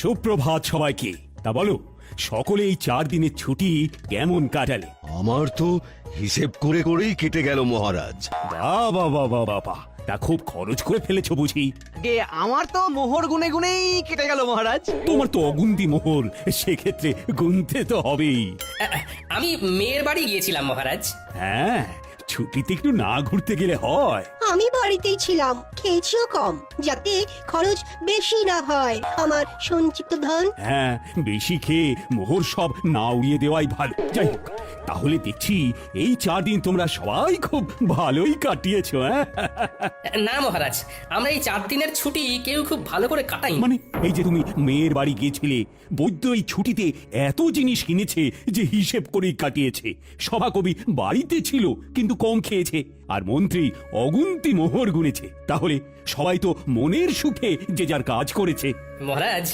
সুপ্রভাত সবাইকে। তা বলো, সকলে এই 4 দিনের ছুটি কেমন কাটালে? আমার তো হিসেব করে করেই কেটে গেল মহারাজ। বাবা বাবা বাবা, তা খুব খরচ করে ফেলেছো বুঝি? গে আমার তো মোহর গুনে গুনেই কেটে গেল মহারাজ। তোমার তো অগুন্তি মোহর, সেক্ষেত্রে গুনতে তো হবেই। আমি মেয়ের বাড়ি গিয়েছিলাম মহারাজ। হ্যাঁ, ছুটিতে একটু না ঘুরতে গেলে হয়? আমি বাড়িতেই ছিলাম, খেয়েছিও কম, যাতে খরচ বেশি না হয় আমার সঞ্চিত ধন। হ্যাঁ, বেশি খেয়ে মোহর সব না উড়িয়ে দেওয়াই ভালো। যাই হোক, তাহলে দেখছি এই 4 দিন তোমরা সবাই খুব ভালোই কাটিয়েছো। হ্যাঁ, না মহারাজ, আমরা এই 4 দিনের ছুটি কেউ খুব ভালো করে কাটাই। মানে এই যে তুমি মেয়ের বাড়ি গিয়েছিলে, বৈদ্য এই ছুটিতে এত জিনিস কিনেছে যে হিসেব করেই কাটিয়েছে। সভাকবি বাড়িতে ছিল কিন্তু কম খেয়েছে, আর মন্ত্রী অগুন্তি মোহর গুনেছে। তাহলে সবাই তো মনের সুখে যে যার কাজ করেছে। মহারাজ,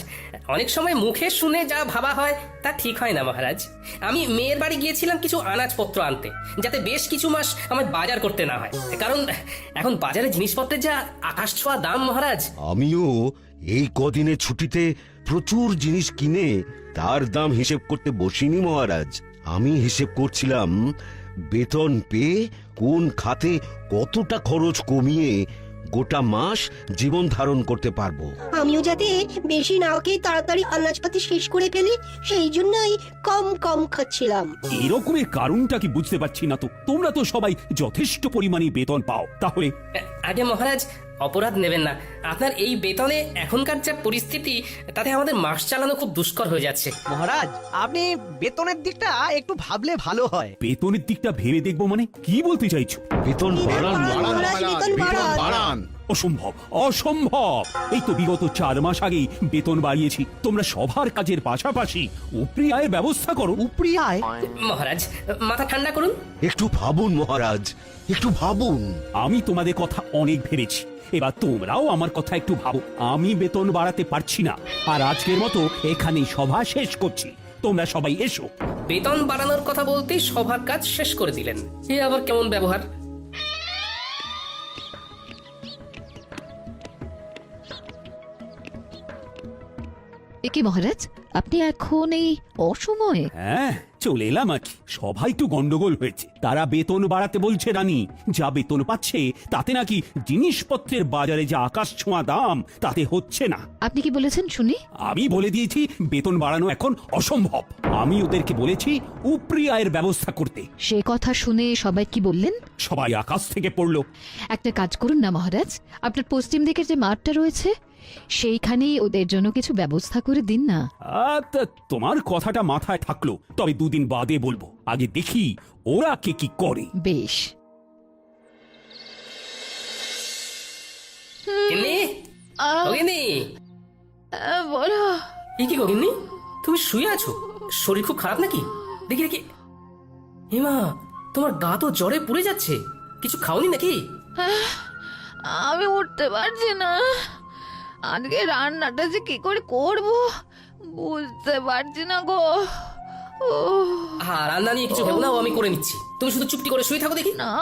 অনেক সময় মুখে শুনে যা ভাবা হয় তা ঠিক হয় না মহারাজ। আমি মেয়ের বাড়ি গিয়েছিলাম কিছু আনাজপত্র আনতে, যাতে বেশ কিছু মাস আমার বাজার করতে না হয়। কারণ এখন বাজারে জিনিসপত্রের যা আকাশ ছোঁয়া দাম মহারাজ। আমিও এই কদিনে ছুটিতে প্রচুর জিনিস কিনে তার দাম হিসেব করতে বসিনি মহারাজ। আমি হিসেব করছিলাম বেতন পেয়ে কোন খাতে কতটা খরচ কমিয়ে গোটা মাস জীবন ধারণ করতে পারবো। আমিও যাতে বেশি না খেয়ে তাড়াতাড়ি আনাজপাতি শেষ করে ফেলি, সেই জন্যই কম কম খাচ্ছিলাম। এরকমের কারণটা কি বুঝতে পারছি না তো। তোমরা তো সবাই যথেষ্ট পরিমাণে বেতন পাও, তাহলে আগে মহারাজ, অপরাধ নেবেন না। আপনার এই বেতনে এখনকার যা পরিস্থিতি, তাতে আমাদের মাস চালানো খুব দুষ্কর হয়ে যাচ্ছে। মহারাজ, আপনি বেতনের দিকটা একটু ভাবলে ভালো হয়। বেতনের দিকটা ভেবে দেখবো মানে কি বলতে চাইছো? বেতন বাড়ান মহারাজ, বেতন বাড়ান। অসম্ভব, অসম্ভব। এই তো বিগত 4 মাস আগেই বেতন বাড়িয়েছি। তোমরা সবার কাজের পাশাপাশি উপরি আয়ের ব্যবস্থা করো। উপরি আয়? মহারাজ, মাথা ঠান্ডা করুন। একটু ভাবুন মহারাজ, একটু ভাবুন। আমি তোমাদের কথা অনেক ভেবেছি, এবার তোমরাও আমার কথা একটু ভাবো। আমি বেতন বাড়াতে পারছি না, আর আজকের মতো এখানেই সভা শেষ করছি। তোমরা সবাই এসো। বেতন বাড়ানোর কথা বলতেই সবার কাজ শেষ করে দিলেন। এ আবার কেমন ব্যবহার? একে মহারাজ, আপনি এখন এই অসময়ে? হ্যাঁ, চলে এলাম আর কি। সবাই একটু গন্ডগোল হয়েছে। তারা বেতন বাড়াতে বলছে রানী। যা বেতন পাচ্ছে তাতে নাকি জিনিসপত্রের বাজারে যা আকাশ ছোঁয়া দাম, তাতে হচ্ছে না। আপনি কি বলেছেন শুনি? আমি বলে দিয়েছি বেতন বাড়ানো এখন অসম্ভব। আমি ওদেরকে বলেছি উপরি আয়ের ব্যবস্থা করতে। সে কথা শুনে সবাই কি বললেন? সবাই আকাশ থেকে পড়লো। একটা কাজ করুন না মহারাজ, আপনার পশ্চিম দিকের যে মাঠটা রয়েছে সেইখানেই ওদের জন্য কিছু ব্যবস্থা করে দিন না। তা তোমার কথাটা মাথায় থাকলো, তবে 2 দিন বাদে বলবো। আগে দেখি ওরা কে কি করে। বেশ। গিন্নি, ও গিন্নি। বলো। এ কি গো গিন্নি, তুমি শুয়ে আছো? শরীর খুব খারাপ নাকি? দেখি দেখি। হেমা, তোমার গা তো জ্বরে পুড়ে যাচ্ছে। কিছু খাওনি নাকি? আমি উঠতে পারছি না। আজকে রান্নাটা যে কি করে করব বুঝতে পারছি না গো। হ্যাঁ, রান্না নিয়ে কিছু ভেবো না, ও আমি করে নিচ্ছি। তুমি শুধু চুপটি করে শুয়ে থাকো দেখি। না,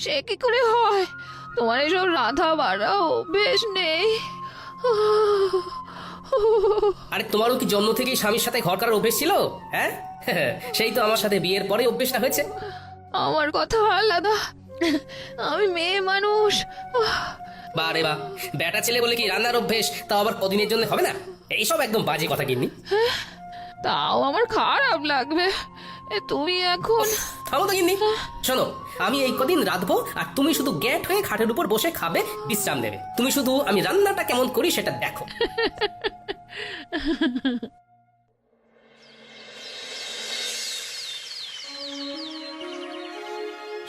সে কি করে হয়? তোমার এসব রাধা বাড়া অভ্যেস নেই। আরে তোমারও কি জন্ম থেকেই স্বামীর সাথে ঘর করার অভ্যেস ছিল? হ্যাঁ, সেই তো আমার সাথে বিয়ের পরে অভ্যেসটা হয়েছে। আমার কথা আলাদা, আমি মেয়ে মানুষ। বারে বা, বেটা ছেলে বলে কি রান্নার অভ্যেস তাও আবার কদিনের জন্য হবে না? এইসব একদম বাজে কথা গিন্নি। তাও আমার খারাপ লাগবে। তুমি এখন থামো তো গিন্নি। শোনো, আমি এই কদিন রাঁধবো, আর তুমি শুধু গ্যাট হয়ে খাটের উপর বসে খাবে, বিশ্রাম নেবে। তুমি শুধু আমি রান্নাটা কেমন করি সেটা দেখো।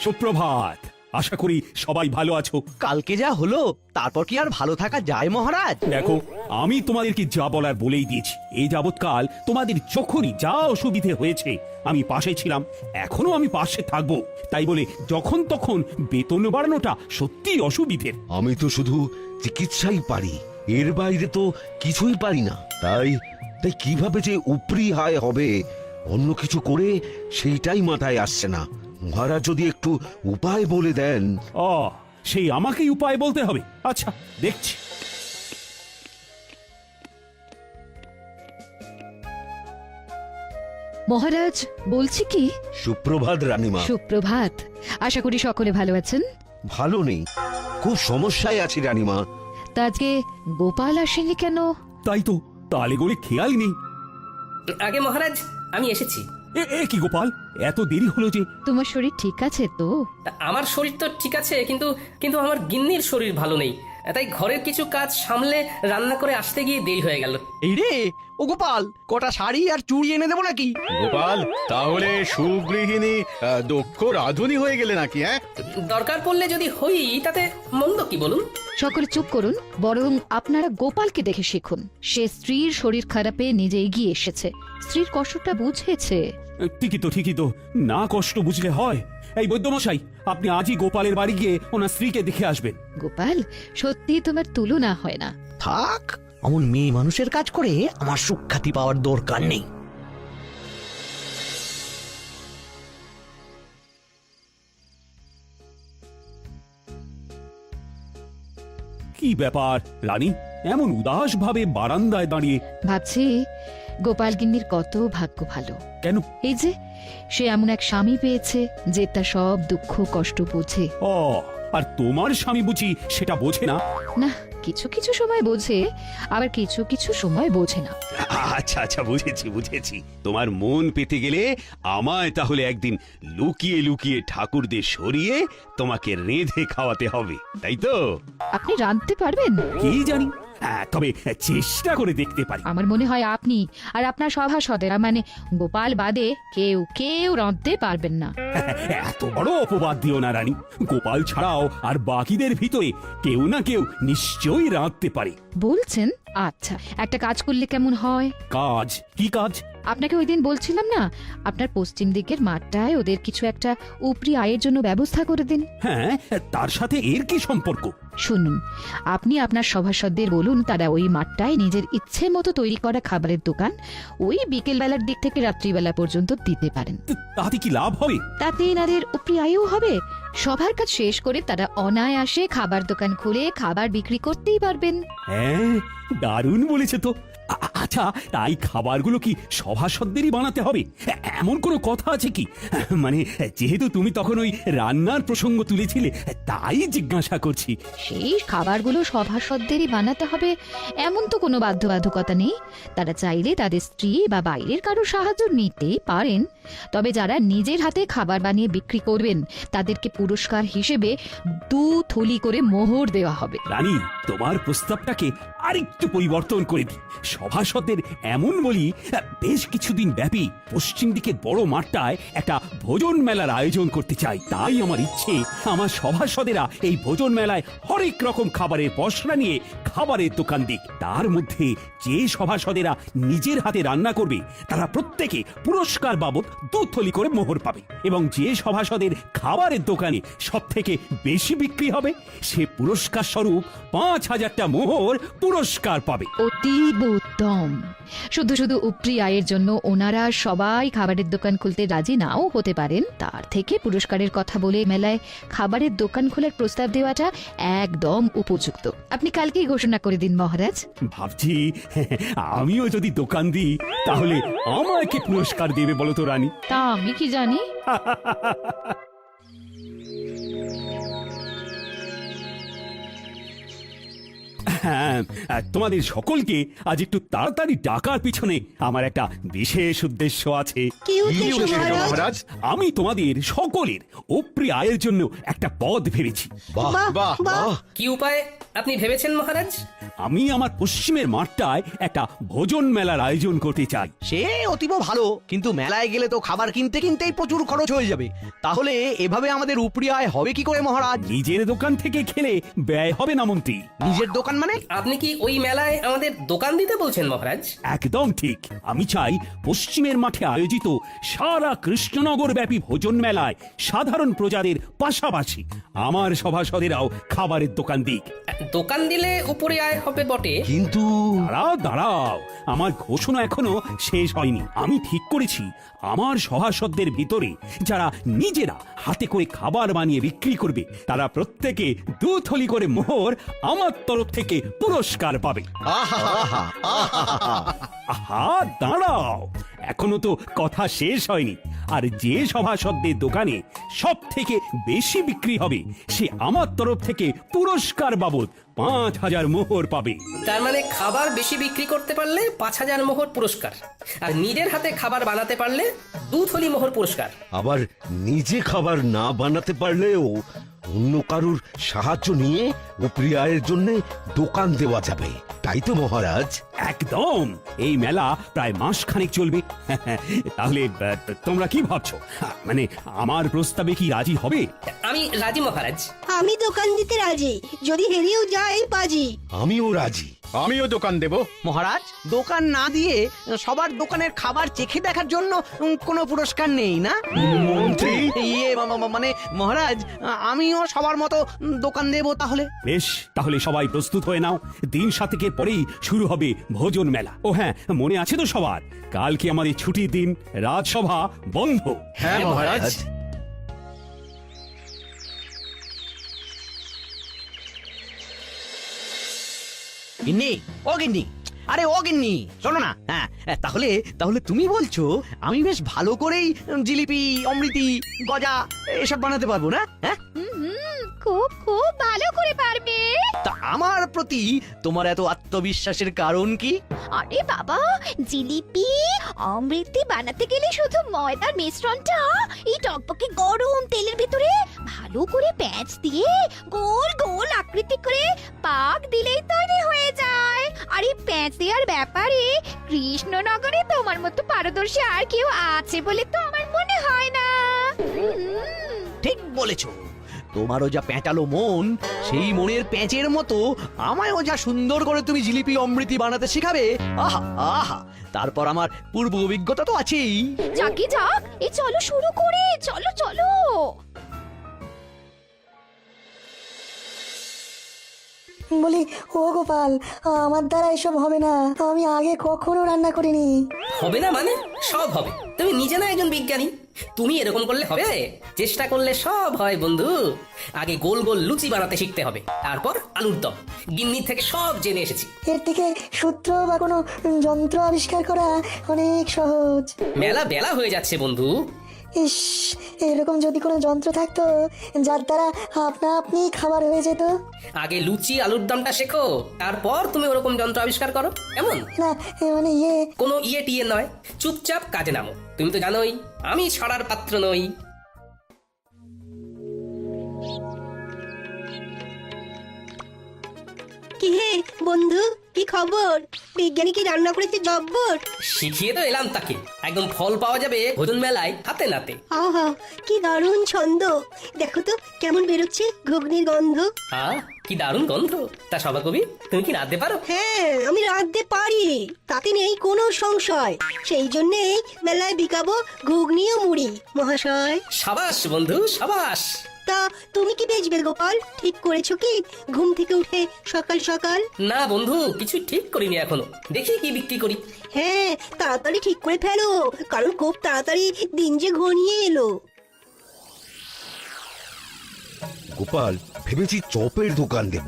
সুপ্রভাত। আশা করি সবাই ভালো আছো। কালকে যা হলো তারপর কি আর ভালো থাকা যায় মহারাজ? দেখো, আমি তোমাদেরকে যা বলার বলেই দিয়েছি। এই যাবৎকাল তোমাদের যখনই যা অসুবিধে হয়েছে আমি পাশে ছিলাম, এখনো আমি পাশে থাকবো। তাই বলে যখন তখন বেতন বাড়ানোটা সত্যি অসুবিধের। আমি তো শুধু চিকিৎসাই পারি, এর বাইরে তো কিছুই পারি না। তাই তাই কিভাবে যে উপরি আয় হবে অন্য কিছু করে সেইটাই মাথায় আসছে না। মহারাজ যদি একটু উপায় বলে দেন। ও, সেই আমাকেই উপায় বলতে হবে? আচ্ছা, দেখছি। মহারাজ বলছি কি, সুপ্রভাত রানীমা। সুপ্রভাত। আশা করি সকলে ভালো আছেন। ভালো নেই, খুব সমস্যায় আছি রানীমা। তা আজকে গোপাল আসেনি কেন? তাই তো, তালে গড়ে খেয়ালই নেই। আগে মহারাজ, আমি এসেছি। এ কি গোপাল, এত দেরি হলো যে? তোমার শরীর ঠিক আছে তো? আমার শরীর তো ঠিক আছে, কিন্তু কিন্তু আমার গিন্নির শরীর ভালো নেই, তাই ঘরের কিছু কাজ সামলে রান্না করে আসতে গিয়ে দেরি হয়ে গেল। এই রে ও গোপাল, কটা শাড়ি আর চুড়ি এনে দেবো নাকি? গোপাল, তাহলে সুগৃহিণী দক্ষ রাধুনী হয়ে গেলে নাকি? দরকার পড়লে যদি হই তাতে মন্দ কি বলুন? সকলে চুপ করুন, বরং আপনারা গোপালকে দেখে শিখুন। সে স্ত্রীর শরীর খারাপে নিজে এগিয়ে এসেছে, স্ত্রীর কষ্টটা বুঝেছে। ঠিকই তো, না কষ্ট বুঝলে হয়। এই বৈদ্যমশাই, আপনি আজই গোপালের বাড়ি গিয়ে ওনার স্ত্রীকে দেখে আসবেন। গোপাল, সত্যি তোমার তুলনা হয় না। থাক, অমন মেয়ে মানুষের কাজ করে আমার সুখ্যাতি পাওয়ার দরকার নেই। কি ব্যাপার রানী, এমন উদাস ভাবে বারান্দায় দাঁড়িয়ে? ভাবছি গোপাল গিন্নির কত ভাগ্য ভালো। কেন? এই যে সে এমন এক স্বামী পেয়েছে যে তার সব দুঃখ কষ্ট বোঝে। ও, আর তোমার স্বামী বুঝি সেটা বোঝে না? না, কিছু কিছু সময় বোঝে, আবার কিছু কিছু সময় বোঝে না। আচ্ছা, বুঝেছি। তোমার মন পেতে গেলে আমায় তাহলে একদিন লুকিয়ে লুকিয়ে ঠাকুরদের সরিয়ে তোমাকে রেঁধে খাওয়াতে হবে, তাই তো? আপনি রাঁধতে পারবেন? কি জানি, তবে চেষ্টা করে দেখতে পারি। আমার মনে হয় আপনি আর আপনার সভাসদেরা, মানে গোপাল বাদে কেউ রাঁধতে পারবেন না। এত বড় অপবাদ দিও না রানী। গোপাল ছাড়াও আর বাকিদের ভিতরে কেউ না কেউ নিশ্চয়ই রাঁধতে পারে। বলছেন? আচ্ছা, একটা কাজ করলে কেমন হয়? কাজ? কি কাজ? আপনাকে ওই দিন বলছিলাম না, আপনার পশ্চিম দিকের মাঠটায় ওদের কিছু একটা উপরি আয়ের জন্য ব্যবস্থা করে দিন। হ্যাঁ, তার সাথে এর কি সম্পর্ক? শুনুন, আপনি আপনার সভাসদদের বলুন তারা ওই মাঠটায় নিজের ইচ্ছে মতো তৈরি করা খাবারের দোকান ওই বিকেল বেলার দিক থেকে রাত্রিবেলা পর্যন্ত দিতে পারেন। তাতে কি লাভ হবে? তাতে এনাদের উপরি আয়ও হবে। সবার কাজ শেষ করে তারা অনায়াসে খাবার দোকান খুলে খাবার বিক্রি করতেই পারবেন। হ্যাঁ, দারুণ বলেছে তো। আচ্ছা, তাই খাবারগুলো কি সভাসদেরই বানাতে হবে? এমন কোনো কথা আছে কি? মানে যেহেতু তুমি তখন ওই রান্নার প্রসঙ্গ তুলেছিলে, তাই জিজ্ঞাসা করছি। সেই খাবারগুলো সভাসদেরই বানাতে হবে এমন তো কোনো বাধ্যবাধকতা নেই। তারা চাইলে তাদের স্ত্রী বা বাইরের কারো সাহায্য নিতেই পারেন। তবে যারা নিজের হাতে খাবার বানিয়ে বিক্রি করবেন তাদেরকে পুরস্কার হিসেবে 2 থলি করে মোহর দেওয়া হবে। রানী, তোমার প্রস্তাবটাকে আরেকটু পরিবর্তন করে দিই। সভাসদের এমন বলি, বেশ কিছুদিন ব্যাপী পশ্চিম দিকের বড় মাঠটায় একটা ভোজন মেলার আয়োজন করতে চাই। তাই আমার ইচ্ছে, আমার সভাসদেরা এই ভোজন মেলায় হরেক রকম খাবারের পসরা নিয়ে খাবারের দোকান দিক। তার মধ্যে যে সভাসদেরা নিজের হাতে রান্না করবে তারা প্রত্যেকে পুরস্কার বাবদ 2 থলি করে মোহর পাবে, এবং যে সভাসদের খাবারের দোকানে সব থেকে বেশি বিক্রি হবে সে পুরস্কার স্বরূপ 5000টা মোহর পুরস্কার পাবে। অতীব উত্তম। শুধু শুধু উপরি আয়ের জন্য ওনারা সবাই খাবারের দোকান খুলতে রাজি নাও হতে পারেন, তার থেকে পুরস্কারের কথা বলে মেলায় খাবারের দোকান খোলার প্রস্তাব দেওয়াটা একদম উপযুক্ত। আপনি কালকেই ঘোষণা করে দিন মহারাজ। ভাবছি আমিও যদি দোকান দিই তাহলে আমাকে পুরস্কার দেবে বলো তো রানী? তা আমি কি জানি। হ্যাঁ, তোমাদের সকলকে আজ একটু তাড়াতাড়ি ডাকার পিছনে আমার একটা বিশেষ উদ্দেশ্য আছে। কি উদ্দেশ্য মহারাজ? মহারাজ, আমি তোমাদের সকলের উপরি আয়ের জন্য একটা পদ ভেবেছি। বাহ বাহ বাহ! কি উপায় আপনি ভেবেছেন মহারাজ? আমি আমার পশ্চিমের মাঠটায় একটা ভোজন মেলার আয়োজন করতে চাই। সে অতীব ভালো, কিন্তু মেলায় গেলে তো খাবার কিনতেই প্রচুর খরচ হয়ে যাবে। তাহলে এভাবে আমাদের উপরি আয় হবে কি করে মহারাজ? নিজের দোকান থেকে খেলে ব্যয় হবে না মন্ত্রী। নিজের দোকান মানে? আপনি কি ওই মেলায় আমাদের দোকান দিতে বলছেন মহারাজ? একদম ঠিক। আমি চাই পশ্চিমের মাঠে আয়োজিত সারা কৃষ্ণনগর ব্যাপী ভোজন মেলায় সাধারণ প্রজাদের পাশাপাশি আমার সভাসদেরাও খাবারের দোকান দিক। দোকান দিলে উপরে আয় হবে বটে, কিন্তু দাঁড়াও, আমার ঘোষণা এখনো শেষ হয়নি। আমি ঠিক করেছি আমার সভাসদদের ভিতরে যারা নিজেরা হাতে করে খাবার বানিয়ে বিক্রি করবে তারা প্রত্যেকে 2 থলি করে মোহর আমার তরফ থেকে পুরস্কার পাবে। আহা! আহা দাঁড়াও, এখনো তো কথা শেষ হয়নি। আর যে সভাসদদের দোকানে সব থেকে বেশি বিক্রি হবে সে আমার তরফ থেকে পুরস্কার বাবদ 5,000 মোহর পাবে। তার মানে খাবার বেশি বিক্রি করতে পারলে 5,000 মোহর পুরস্কার, আর নিজের হাতে খাবার বানাতে পারলে 2 থলি মোহর পুরস্কার। আবার নিজে খাবার না বানাতে পারলেও অন্য কারুর সাহায্য নিয়ে উপরি আয়ের জন্য দোকান দেওয়া যাবে, তাই তো মহারাজ? একদম, এই মেলা প্রায় মাসখানেক চলবে। তাহলে তোমরা কি ভাবছো, মানে আমার প্রস্তাবে কি রাজি হবে? আমি রাজি মহারাজ। আমি দোকান দিতে রাজি, যদি হেরেও যায় বাজি। আমিও রাজি। আমিও দোকান দেব। মহারাজ, দোকান না দিয়ে সবার দোকানের খাবার চেখে দেখার জন্য কোনো পুরস্কার নেই না? মন্ত্রী, মানে মহারাজ, আমিও সবার মতো দোকান দেব তাহলে। বেশ, তাহলে সবাই প্রস্তুত হয়ে নাও। দিন 7 পরেই শুরু হবে ভোজন মেলা। ও হ্যাঁ, মনে আছে তো সবার, কালকে আমাদের ছুটির দিন, রাজসভা বন্ধ। হ্যাঁ মহারাজ। গিন্নি, ও গিন্নি, আরে ও গিন্নি, শোনো না। হ্যাঁ, তাহলে তাহলে তুমি বলছো আমি বেশ ভালো করেই জিলিপি, অমৃতি, গজা এসব বানাতে পারবো না? হ্যাঁ, খুব খুব ভালো করে পারবে। তা আমার প্রতি তোমার এত আত্মবিশ্বাসের কারণ কি? আরে বাবা, জিলিপি অমৃতি বানাতে গেলে শুধু ময়দার মিশ্রণটা এই টকবকে গরম তেলের ভিতরে ভালো করে প্যাঁচ দিয়ে গোল গোল আকৃতি করে পাক দিলেই তৈরি হয়ে যায়। আর এই প্যাঁচ দেওয়ার ব্যাপারে কৃষ্ণনগরে তোমার মতো পারদর্শী আর কেউ আছে বলে তো আমার মনে হয় না। ঠিক বলেছো, তোমারও যা প্যাঁচালো মন, সেই মনের প্যাঁচের মতো আমায়ও যা সুন্দর করে তুমি জিলিপি অমৃতি বানাতে শেখাবে, আহা আহা, তারপর আমার পূর্ব অভিজ্ঞতা তো আছেই। যাকে যাক, এই চলো শুরু করে, চলো চলো। বলি, ও গোপাল, আমার দ্বারা এসব হবে না, আমি আগে কখনো রান্না করিনি। হবে না মানে? সব হবে। তুমি নিজে না একজন বিজ্ঞানী, তুমি এরকম করলে হবে? চেষ্টা করলে সব হয় বন্ধু। আগে গোল গোল লুচি বানাতে শিখতে হবে, তারপর আলুর দম। গিন্নি থেকে সব জেনে এসেছি। এর থেকে সূত্র বা কোনো যন্ত্র আবিষ্কার করা অনেক সহজ। মেলা বেলা হয়ে যাচ্ছে বন্ধু। ইস, এরকম যদি কোনো যন্ত্র থাকতো যার দ্বারা আপনা আপনি খাবার হয়ে যেত। আগে লুচি আলুর দমটা শেখো, তারপর তুমি ওরকম যন্ত্র আবিষ্কার করো, কেমন? না, মানে কোনো ইয়ে টিয়ে নয়, চুপচাপ কাজে নামো। তুমি তো জানোই আমি ছড়ার পাত্র নই। কি হে বন্ধু, কি খবর? বিজ্ঞানী কি রান্না করেছে জব্বর? শিখিয়ে তো এলাম তাকে, একদম ফল পাওয়া যাবে ভোজন মেলায় হাতে নাতে। আহা, কি দারুণ ছন্দ! দেখো তো কেমন বেরোচ্ছে ঘুগনির গন্ধ। কি দারুণ গন্ধ! তা সভা কবি, তুমি কি রাঁধতে পারো? হ্যাঁ, আমি রাঁধতে পারি, তাতে নেই কোনো সংশয়। সেই জন্যেই মেলায় বিকাবো ঘুগনি ও মুড়ি মহাশয়। সাবাস বন্ধু, সাবাস। তা তুমি কি বেচবে গোপাল? ঠিক করেছো কি ঘুম থেকে উঠে সকাল সকাল? না বন্ধু, কিছু ঠিক করিনি এখনো, দেখি কি বিক্রি করি। হ্যাঁ, তাড়াতাড়ি ঠিক করে ফেলো, কারণ খুব তাড়াতাড়ি দিন যে ঘনিয়ে এলো। গোপাল, ভেবেছি চপের দোকান দেব,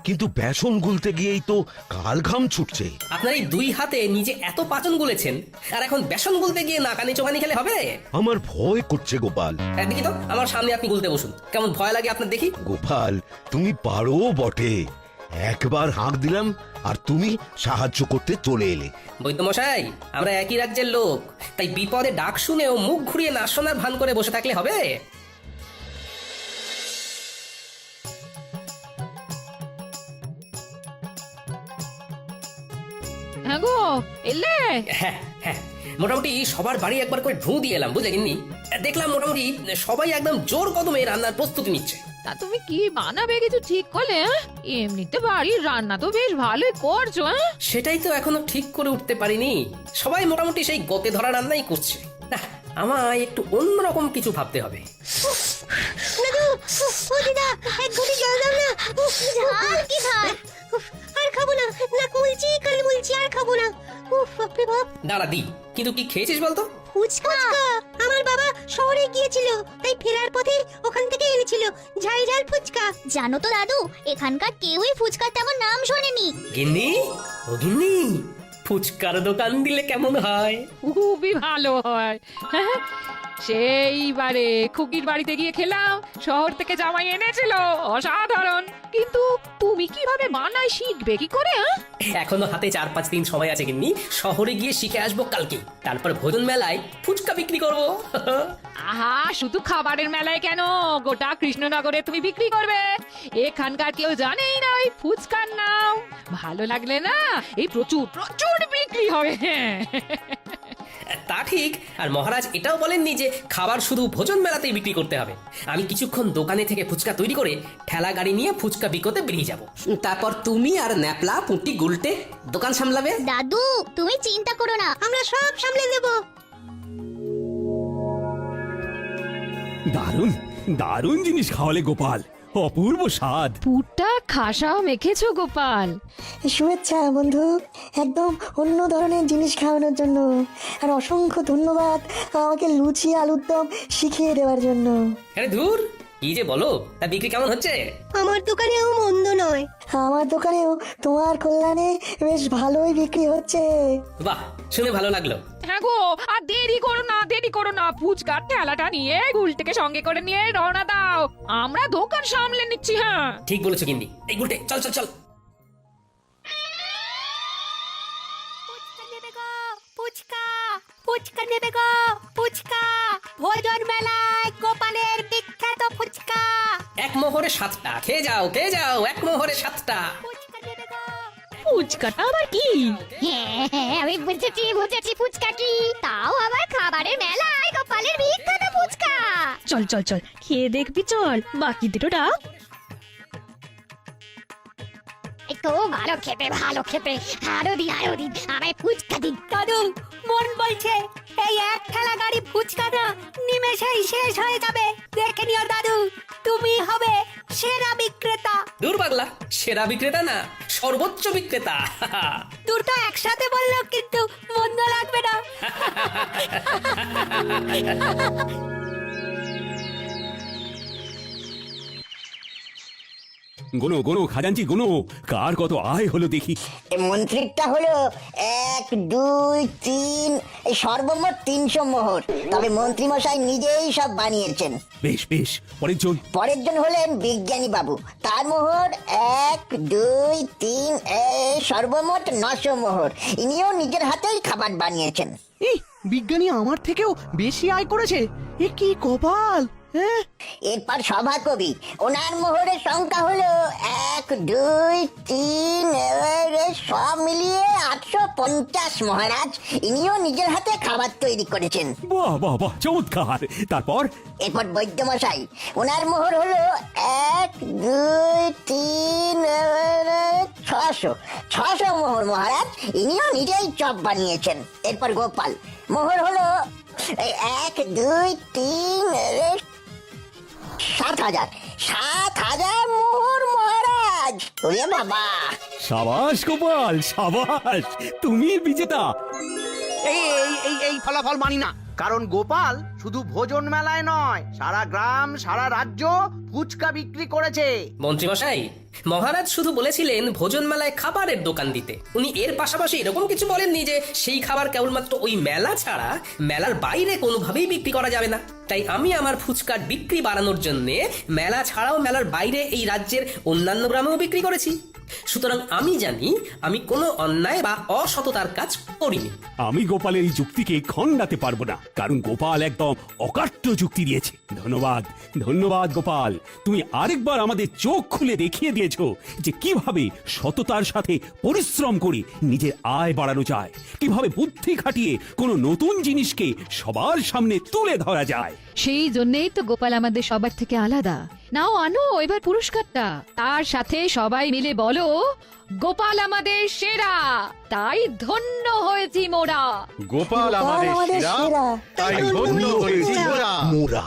কিন্তু বেসন গুলতে গিয়েই তো কাল ঘাম ছুটছে। আপনার এই 2 হাতে নিজে এত পাচন গুলেছেন, আর এখন বেসন গুলতে গিয়ে নাকানি চোখানি খেলে হবে? আমার ভয় করছে গোপাল। দেখি তো, আমার সামনে আপনি গুলতে বসুন, কেমন ভয় লাগে আপনার দেখি। গোপাল, তুমি পারো বটে, একবার হাঁক দিলাম আর তুমি সাহায্য করতে চলে এলে। বৈদ্যমশাই, আমরা একই রাজ্যের লোক, তাই বিপদে ডাক শুনেও মুখ ঘুরিয়ে না শোনার ভান করে বসে থাকলে হবে? হ্যাঁ গো, এলে? হ্যাঁ হ্যাঁ, মোটামুটি সবার বাড়ি একবার করে ঢু দিয়ে এলাম, বুঝে গিন্নি। দেখলাম মোটামুটি সবাই একদম জোর কদমে রান্নার প্রস্তুতি নিচ্ছে। তা তুমি কি বানাবে কিছু ঠিক করলে? এমনিতে বাড়ির রান্না তো বেশ ভালোই করছো। সেটাই তো এখনো ঠিক করে উঠতে পারিনি। সবাই মোটামুটি সেই গতে ধরা রান্নাই করছে। না, আমায় একটু অন্যরকম কিছু ভাবতে হবে। ও দিদা, এক ঘটি জল দাও না। ঝাল কি ঝাল! আর খাবো না, নাক মুলছি, কানে মুলছি, আর খাবো না। উফ, বাপরে বাপ! দাঁড়া দি, কিন্তু কি খেয়েছিস বলতো? ফুচকা! আমার বাবা শহরে গিয়েছিল, তাই ফেরার পথে ওখান থেকে এনেছিল ঝাল ঝাল ফুচকা। জানো তো দাদু, এখানকার কেউই ফুচকার তেমন নাম শোনেনি। গিন্নি, ও গিন্নি, ফুচকার দোকান দিলে কেমন হয়? খুবই ভালো হয়। হ্যাঁ, সেইবারে খুকির বাড়িতে গিয়ে খেলাম, শহর থেকে জামাই এনেছিল, অসাধারণ। কিন্তু তুমি কিভাবে বানাই শিখবে কি করে? এখনো হাতে 4-5 দিন সময় আছে গিন্নি, শহরে গিয়ে শিখে আসবো কালকে, তারপর ভোজন মেলায় ফুচকা বিক্রি করব। আহা, শুধু খাবারের মেলায় কেন, গোটা কৃষ্ণনগরে তুমি বিক্রি করবে। এখানকার কেউ জানেই না ওই ফুচকার নাম। ভালো লাগলে না এই প্রচুর প্রচুর বিক্রি হবে। হ্যাঁ, তা ঠিক। আর মহারাজ এটাও বলেননি যে খাবার শুধু ভোজন মেলাতেই বিক্রি করতে হবে। আমি কিছুক্ষণ দোকানে থেকে ফুচকা তৈরি করে ঠেলা গাড়ি নিয়ে ফুচকা বিকোতে বেরিয়ে যাব। তারপর তুমি আর ন্যাপলা পুঁটি গুলটে দোকান সামলাবে। দাদু তুমি চিন্তা করো না, আমরা সব সামলে দেব। দারুণ দারুণ জিনিস খাওয়ালে গোপাল, অপূর্ব স্বাদ। পুরটা খাসাও মেখেছো গোপাল। শুভেচ্ছা বন্ধু, একদম অন্য ধরনের জিনিস খাওয়ানোর জন্য। আর অসংখ্য ধন্যবাদ আমাকে লুচি আলুর দম শিখিয়ে দেওয়ার জন্য। আরে ধুর, কি যে বলো, তা বিক্রি কেমন হচ্ছে? আমার দোকানেও মন্দ নয়। আমার দোকানেও তোমার কল্যাণে বেশ ভালোই বিক্রি হচ্ছে। বাহ, শুনে ভালো লাগলো। হ্যাঁ গো, আর দেরি করো না, দেরি করো না, ফুচকার ঠেলাটা নিয়ে গুলটেকে সঙ্গে করে নিয়ে রওনা দাও, আমরা দোকান সামলে নিচ্ছি। হ্যাঁ, ঠিক বলেছো গিন্নি। এই গুলটে, চল চল চল। ফুচকা ফুচকা নেবে গো, ফুচকা ভোজন মেলায় গোপালের বিখ্যাত ফুচকা। এক মোহরে 7টা, খেয়ে যাও খেয়ে যাও, এক মোহরে 7টা। ফুচকা নেবে গো। ফুচকাটা আবার কি? হ্যাঁ, আমি বুঝেছি ফুচকা কি। তাও আবার খাবারের মেলায় গোপালের বিখ্যাত ফুচকা। চল চল চল, খেয়ে দেখবি, চল বাকি দুটোটা। একটু ভালো খেতে আরো দিন আমায় ফুচকা দিন। দাদু মন বলছে এই এক ঠেলা গাড়ি ফুচকা না নিমেষেই শেষ হয়ে যাবে। দেখে নিও দাদু, তুমি হবে সেরা বিক্রেতা। দূর পাগলা, সেরা বিক্রেতা না, সর্বোচ্চ বিক্রেতা। দুটো একসাথে বললো কিন্তু মন্দ লাগবে না। গোনো গোনো খাজাঞ্চি গোনো, কার কত আয় হলো দেখি। মন্ত্রীরটা হলো 1, 2, 3, এই সর্বমোট 300 মোহর। তবে মন্ত্রী মশাই নিজেই সব বানিয়েছেন। বেশ বেশ, পরের জন। পরের জন হলেন বিজ্ঞানী বাবু, তার মোহর 1, 2, 3, সর্বমোট 900 মোহর। ইনিও নিজের হাতেই খাবার বানিয়েছেন। এই বিজ্ঞানী আমার থেকেও বেশি আয় করেছে, এ কি কপাল। হ্যাঁ, এরপর সভাকবি, ওনার মোহরের সংখ্যা হলো 1, 2, 3, সব মিলিয়ে 850 মহারাজ। ইনিও নিজের হাতে খাবার তৈরি করেছেন। বাহ বাহ বাহ, চমৎকার। তারপর এরপর বৈদ্য মশাই, ওনার মোহর হলো 1, 2, 3, 600 মোহর মহারাজ। ইনিও নিজেই চপ বানিয়েছেন। এরপর গোপাল, মোহর হলো 1, 2, 3, 7,000 মোহর মহারাজ। ওরে বাবা! সাবাস গোপাল, সাবাস, তুমি বিজেতা। এই এই এই এই ফলাফল মানি না, কারণ গোপাল শুধু ভোজন মেলায় নয়, সারা গ্রাম সারা রাজ্য ফুচকা বিক্রি করেছে। মন্ত্রী মশাই, মহারাজ শুধু বলেছিলেন ভোজন মেলায় খাবারের দোকান দিতে। উনি এর পাশাপাশি এরকম কিছু বলেননি যে সেই খাবার কেবলমাত্র ওই মেলা ছাড়া মেলার বাইরে কোনোভাবেই বিক্রি করা যাবে না। তাই আমি আমার ফুচকার বিক্রি বাড়ানোর জন্য মেলা ছাড়াও মেলার বাইরে এই রাজ্যের অন্যান্য গ্রামেও বিক্রি করেছি। সুতরাং আমি জানি আমি কোনো অন্যায় বা অসততার কাজ করিনি। আমি গোপালের এই যুক্তিকে খণ্ডাতে পারবো না, কারণ গোপাল একদম অকাট্য যুক্তি দিয়েছে। ধন্যবাদ ধন্যবাদ গোপাল, তুমি আরেকবার আমাদের চোখ খুলে দেখিয়ে দিয়েছো যে কিভাবে সততার সাথে পরিশ্রম করে নিজের আয় বাড়ানো যায়, কিভাবে বুদ্ধি খাটিয়ে কোনো নতুন জিনিসকে সবার সামনে তুলে ধরা যায়। সেই জন্যই তো গোপাল আমাদের সবার থেকে আলাদা। নাও আনো এবার পুরস্কারটা, তার সাথে সবাই মিলে বলো গোপাল আমাদের সেরা, তাই ধন্য হয়েছি মোরা। গোপাল আমাদের সেরা, তাই ধন্য হয়েছি মোরা।